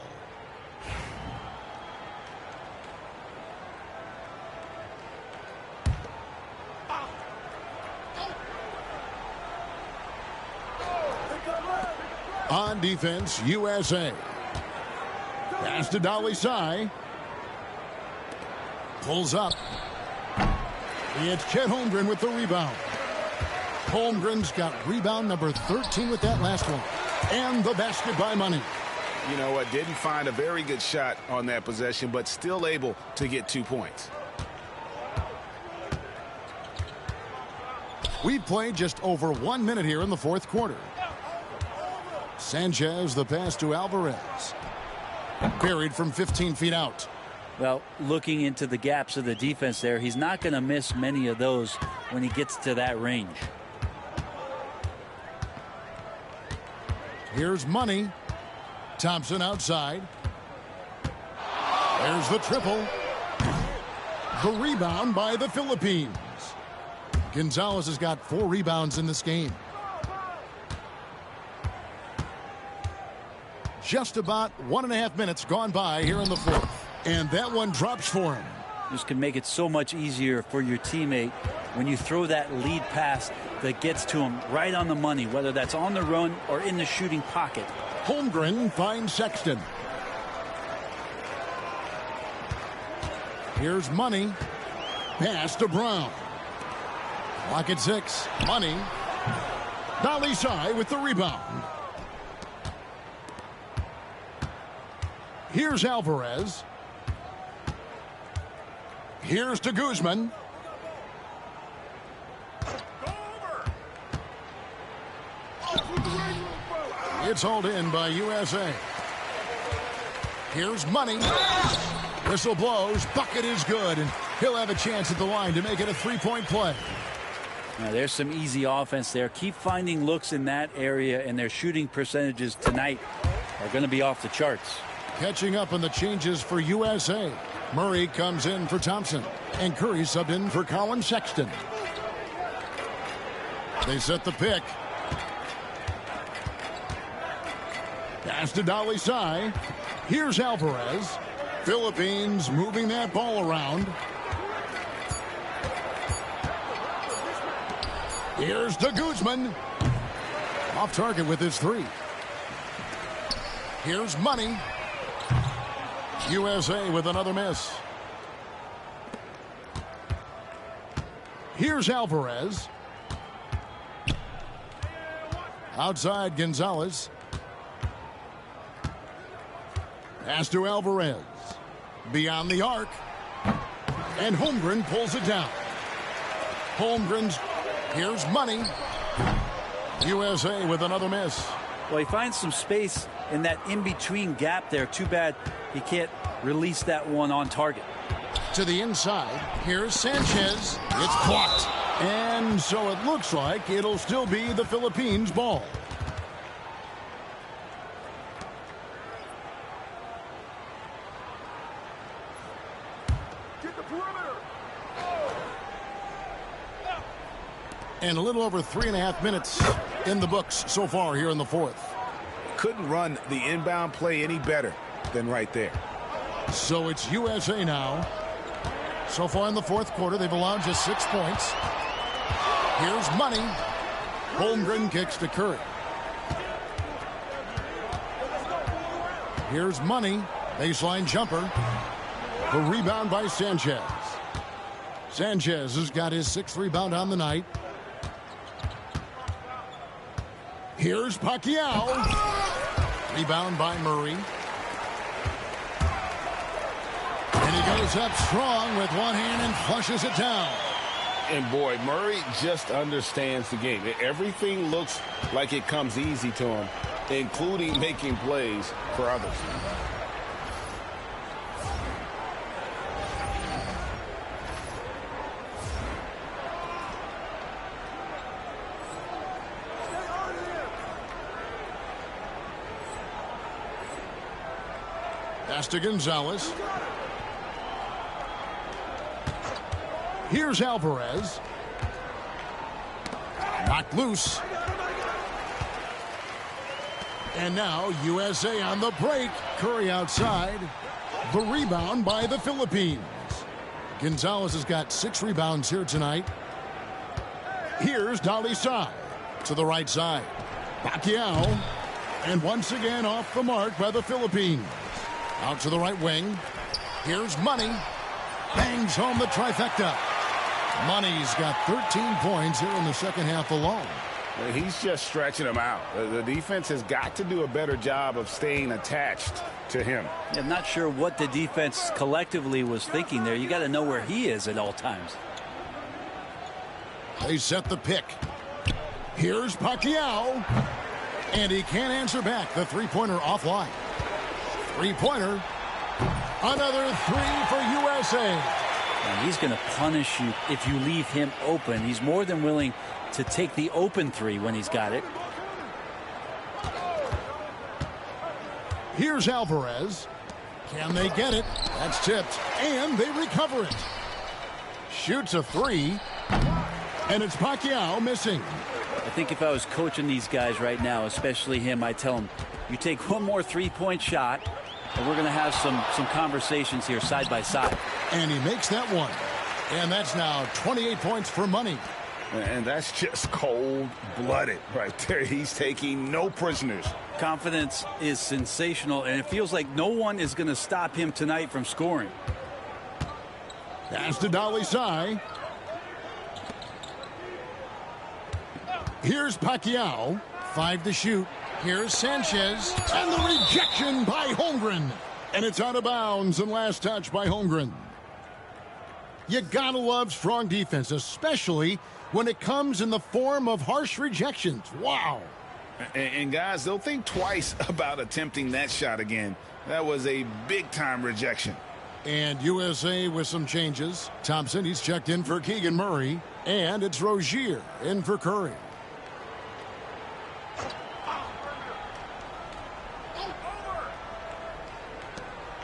On defense, USA. Pass to Dolly Tsai. Pulls up. It's Chet Holmgren with the rebound. Holmgren's got rebound number 13 with that last one. And the basket by Money. You know what? Didn't find a very good shot on that possession, but still able to get 2 points. We've played just over 1 minute here in the fourth quarter. Sanchez, the pass to Alvarez. Buried from 15 feet out. Well, looking into the gaps of the defense there, he's not going to miss many of those when he gets to that range. Here's Money. Thompson outside. There's the triple. The rebound by the Philippines. Gonzalez has got 4 rebounds in this game. Just about 1.5 minutes gone by here in the fourth. And that one drops for him. This can make it so much easier for your teammate when you throw that lead pass that gets to him right on the money, whether that's on the run or in the shooting pocket. Holmgren finds Sexton. Here's Money. Pass to Brown. Clock at 6. Money. Dolly Tsai with the rebound. Here's Alvarez. Here's to Guzman. It's hauled in by USA. Here's Money. Whistle blows. Bucket is good. And he'll have a chance at the line to make it a 3-point play. Now, there's some easy offense there. Keep finding looks in that area, and their shooting percentages tonight are going to be off the charts. Catching up on the changes for USA. Murray comes in for Thompson. And Curry subbed in for Colin Sexton. They set the pick. Pass to Dolly Tsai. Here's Alvarez. Philippines moving that ball around. Here's to Guzman. Off target with his 3. Here's Money. USA with another miss. Here's Alvarez. Outside Gonzalez. Pass to Alvarez. Beyond the arc. And Holmgren pulls it down. Holmgren's. Here's money. USA with another miss. Well, he finds some space in that in-between gap there. Too bad he can't release that one on target. To the inside. Here's Sanchez. It's blocked. And so it looks like it'll still be the Philippines' ball. And a little over 3.5 minutes in the books so far here in the fourth. Couldn't run the inbound play any better than right there. So it's USA now. So far in the fourth quarter, they've allowed just 6 points. Here's money. Holmgren kicks to Curry. Here's money. Baseline jumper. The rebound by Sanchez. Sanchez has got his 6th rebound on the night. Here's Pacquiao. Rebound by Murray. And he goes up strong with one hand and flushes it down. And boy, Murray just understands the game. Everything looks like it comes easy to him, including making plays for others. Pass to Gonzalez. Here's Alvarez. Knocked loose. And now USA on the break. Curry outside. The rebound by the Philippines. Gonzalez has got 6 rebounds here tonight. Here's Dalisay to the right side. Pacquiao. And once again off the mark by the Philippines. Out to the right wing. Here's Money. Bangs home the trifecta. Money's got 13 points here in the second half alone. He's just stretching them out. The defense has got to do a better job of staying attached to him. I'm not sure what the defense collectively was thinking there. You got to know where he is at all times. They set the pick. Here's Pacquiao. And he can't answer back. The three-pointer offline. Three-pointer. Another 3 for USA. And he's going to punish you if you leave him open. He's more than willing to take the open 3 when he's got it. Here's Alvarez. Can they get it? That's tipped. And they recover it. Shoots a 3. And it's Pacquiao missing. I think if I was coaching these guys right now, especially him, I'd tell him, you take one more three-point shot, and we're going to have some conversations here side by side. And he makes that one. And that's now 28 points for Money. And that's just cold-blooded right there. He's taking no prisoners. Confidence is sensational, and it feels like no one is going to stop him tonight from scoring. Pass to Dalisay. Here's Pacquiao. 5 to shoot. Here's Sanchez. And the rejection by Holmgren. And it's out of bounds and last touch by Holmgren. You gotta love strong defense, especially when it comes in the form of harsh rejections. Wow. And guys, they'll think twice about attempting that shot again. That was a big-time rejection. And USA with some changes. Thompson, he's checked in for Keegan Murray. And it's Rozier in for Curry.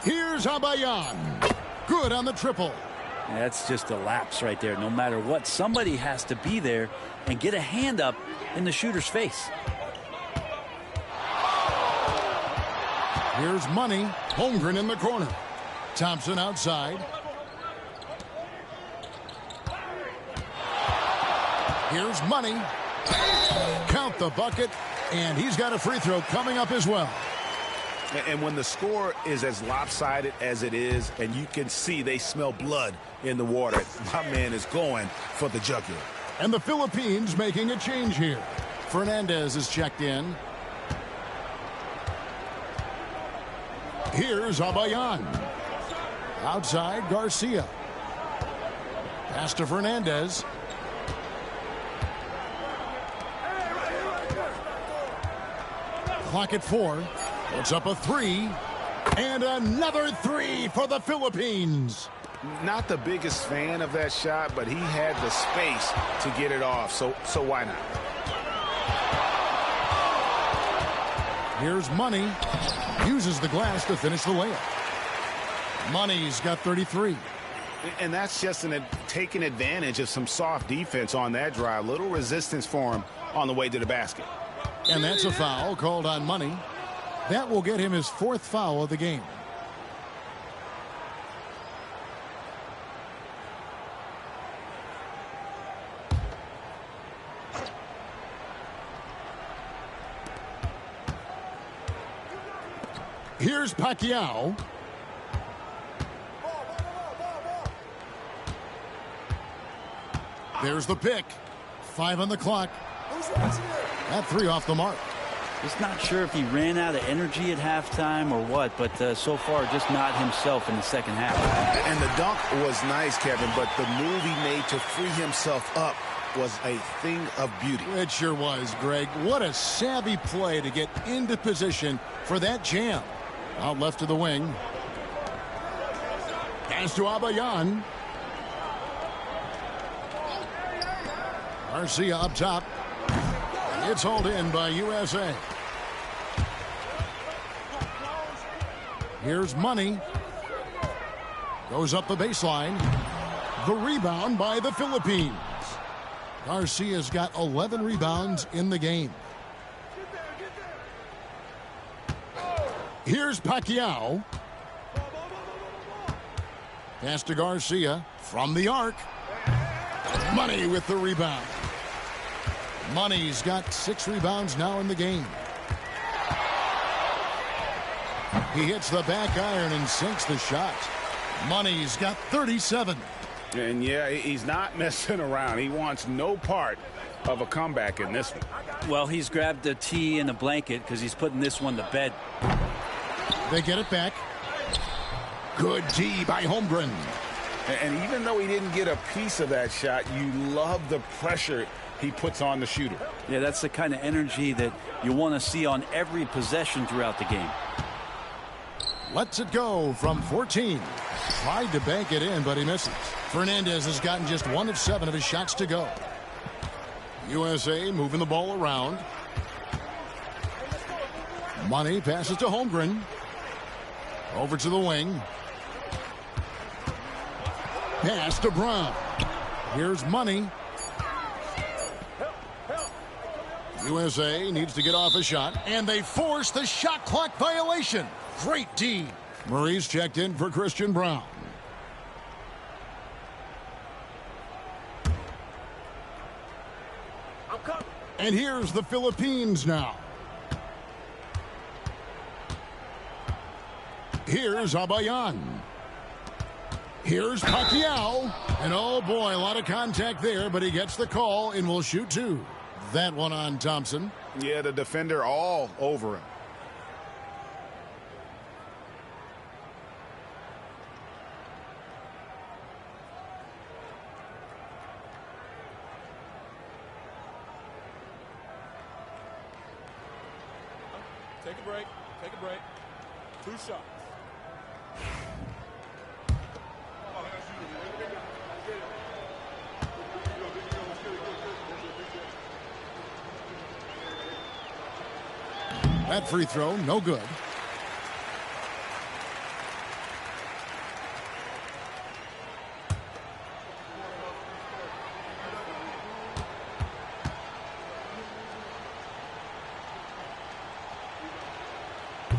Here's Abayan. Good on the triple. That's just a lapse right there. No matter what, somebody has to be there and get a hand up in the shooter's face. Here's Money. Holmgren in the corner. Thompson outside. Here's Money. Count the bucket. And he's got a free throw coming up as well. And when the score is as lopsided as it is, and you can see they smell blood in the water, my man is going for the jugular. And the Philippines making a change here. Fernandez is checked in. Here's Abayan. Outside, Garcia. Pass to Fernandez. Clock at 4. Puts up a 3. And another 3 for the Philippines. Not the biggest fan of that shot, but he had the space to get it off, so why not? Here's Money. Uses the glass to finish the layup. Money's got 33. And that's just taking advantage of some soft defense on that drive. Little resistance for him on the way to the basket. And that's a foul called on Money. That will get him his 4th foul of the game. Here's Pacquiao. There's the pick. 5 on the clock. That 3 off the mark. Just not sure if he ran out of energy at halftime or what, but so far just not himself in the second half. And the dunk was nice, Kevin, but the move he made to free himself up was a thing of beauty. It sure was, Greg. What a savvy play to get into position for that jam. Out left to the wing. Pass to Abayan. Garcia up top. It's hauled in by USA. Here's Money. Goes up the baseline. The rebound by the Philippines. Garcia's got 11 rebounds in the game. Here's Pacquiao. Pass to Garcia from the arc. Money with the rebound. Money's got 6 rebounds now in the game. He hits the back iron and sinks the shot. Money's got 37. And yeah, he's not messing around. He wants no part of a comeback in this one. Well, he's grabbed a tee and a blanket because he's putting this one to bed. They get it back. Good tee by Holmgren. And even though he didn't get a piece of that shot, you love the pressure he puts on the shooter. Yeah, that's the kind of energy that you want to see on every possession throughout the game. Lets it go from 14. Tried to bank it in, but he misses. Fernandez has gotten just 1 of 7 of his shots to go. USA moving the ball around. Money passes to Holmgren. Over to the wing. Pass to Brown. Here's Money. USA needs to get off a shot, and they force the shot clock violation. Great D. Murray's checked in for Christian Brown. And here's the Philippines now. Here's Abayan. Here's Pacquiao. And oh boy, a lot of contact there, but he gets the call and will shoot 2. That one on Thompson. Yeah, the defender all over him. Take a break. Take a break. 2 shots. That free throw, no good.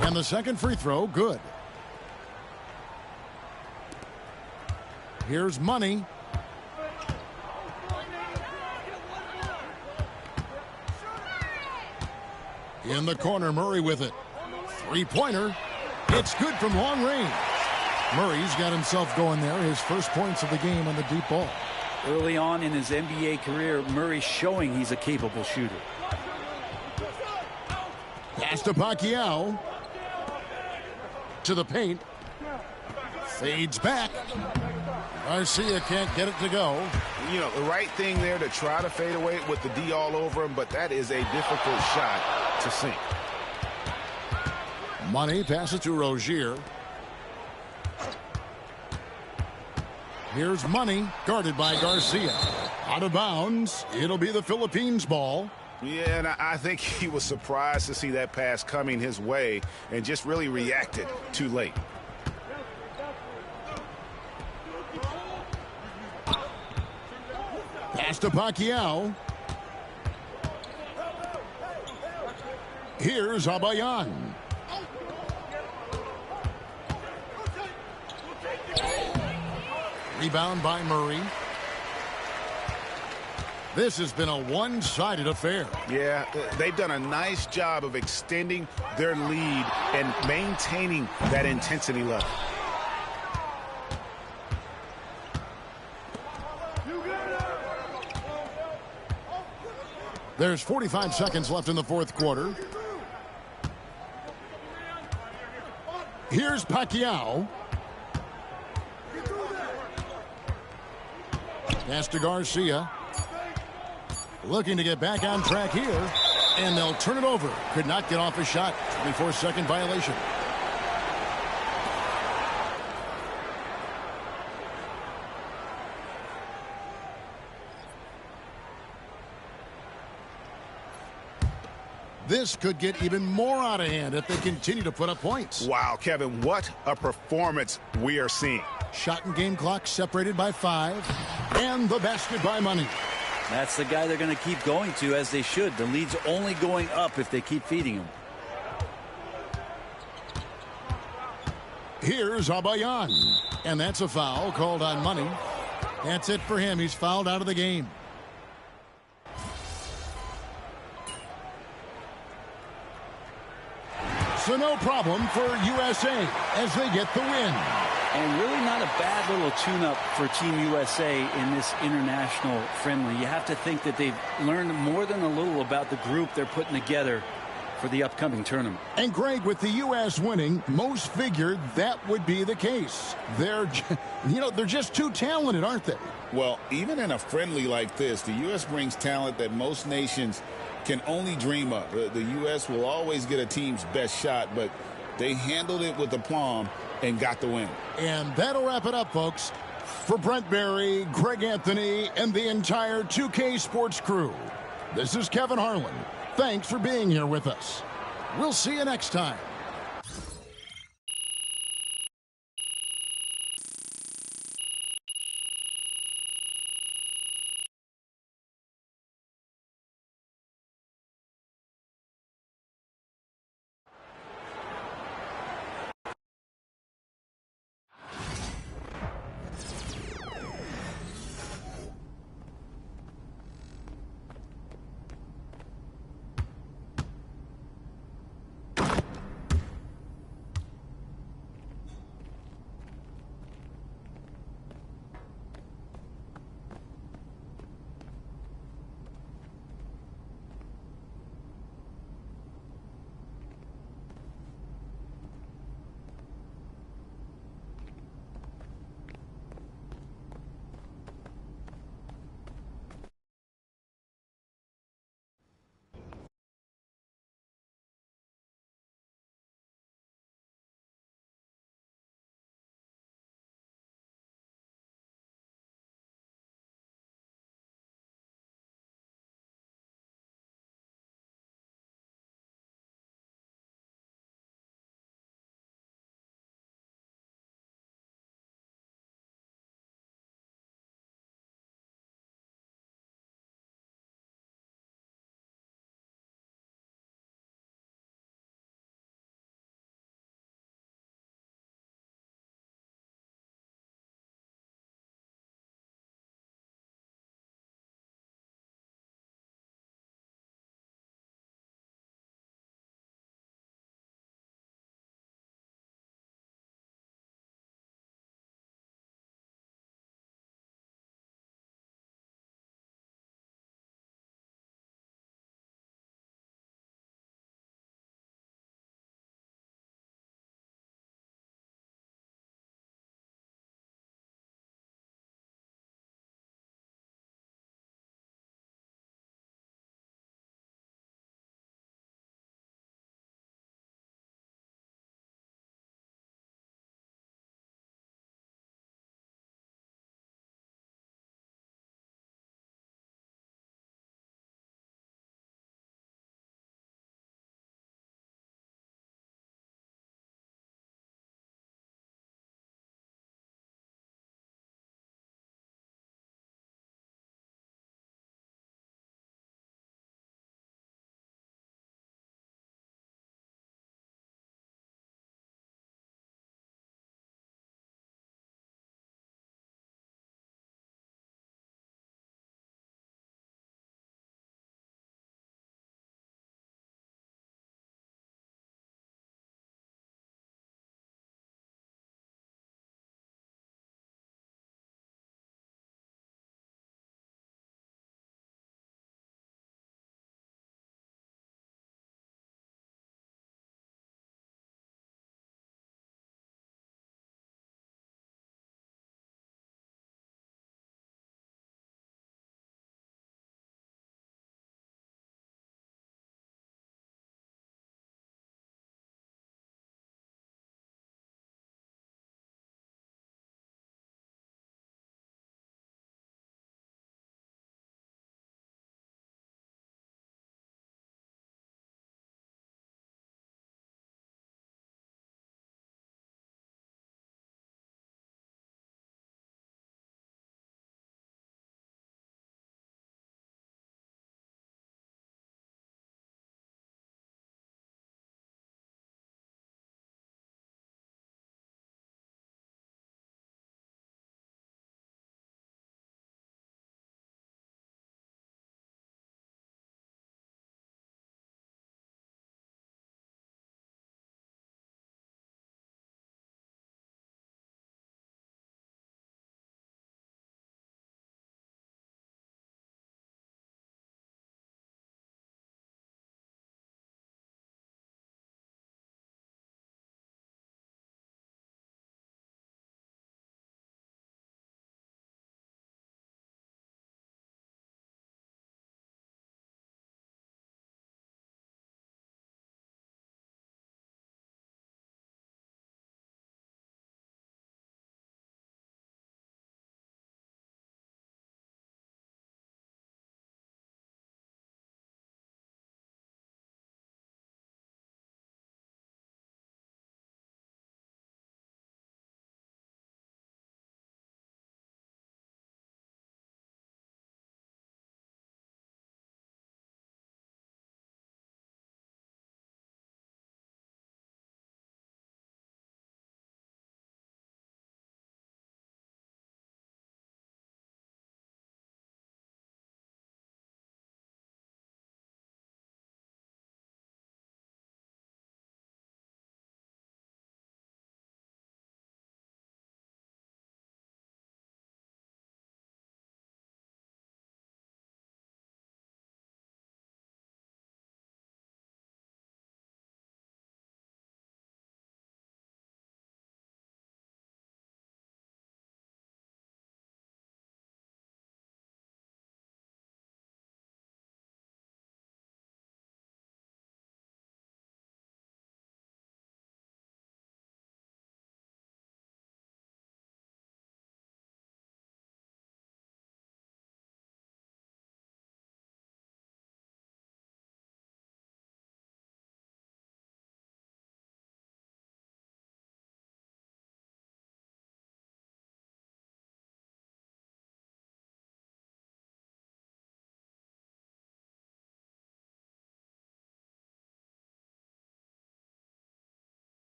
And the second free throw, good. Here's Money. In the corner, Murray with it. 3-pointer. It's good from long range. Murray's got himself going there. His first points of the game on the deep ball. Early on in his NBA career, Murray's showing he's a capable shooter. Pass to Pacquiao. To the paint. Fades back. Garcia can't get it to go. You know, the right thing there to try to fade away with the D all over him, but that is a difficult shot to sink. Money passes to Rozier. Here's Money, guarded by Garcia. Out of bounds. It'll be the Philippines ball. Yeah, and I think he was surprised to see that pass coming his way and just really reacted too late. Pass to Pacquiao. Here's Abayan. Rebound by Murray. This has been a one-sided affair. Yeah, they've done a nice job of extending their lead and maintaining that intensity level. There's 45 seconds left in the fourth quarter. Here's Pacquiao. Pass to Garcia. Looking to get back on track here. And they'll turn it over. Could not get off a shot. 24-second violation. This could get even more out of hand if they continue to put up points. Wow, Kevin, what a performance we are seeing. Shot and game clock separated by 5. And the basket by Money. That's the guy they're going to keep going to, as they should. The lead's only going up if they keep feeding him. Here's Abayan. And that's a foul called on Money. That's it for him. He's fouled out of the game. So no problem for USA as they get the win. And really not a bad little tune-up for Team USA in this international friendly. You have to think that they've learned more than a little about the group they're putting together for the upcoming tournament. And Greg, with the U.S. winning, most figured that would be the case. They're just too talented, aren't they? Well, even in a friendly like this, the U.S. brings talent that most nations can only dream of. The U.S. will always get a team's best shot, but they handled it with aplomb and got the win. And that'll wrap it up, folks. For Brent Barry, Greg Anthony, and the entire 2K Sports crew, this is Kevin Harlan. Thanks for being here with us. We'll see you next time.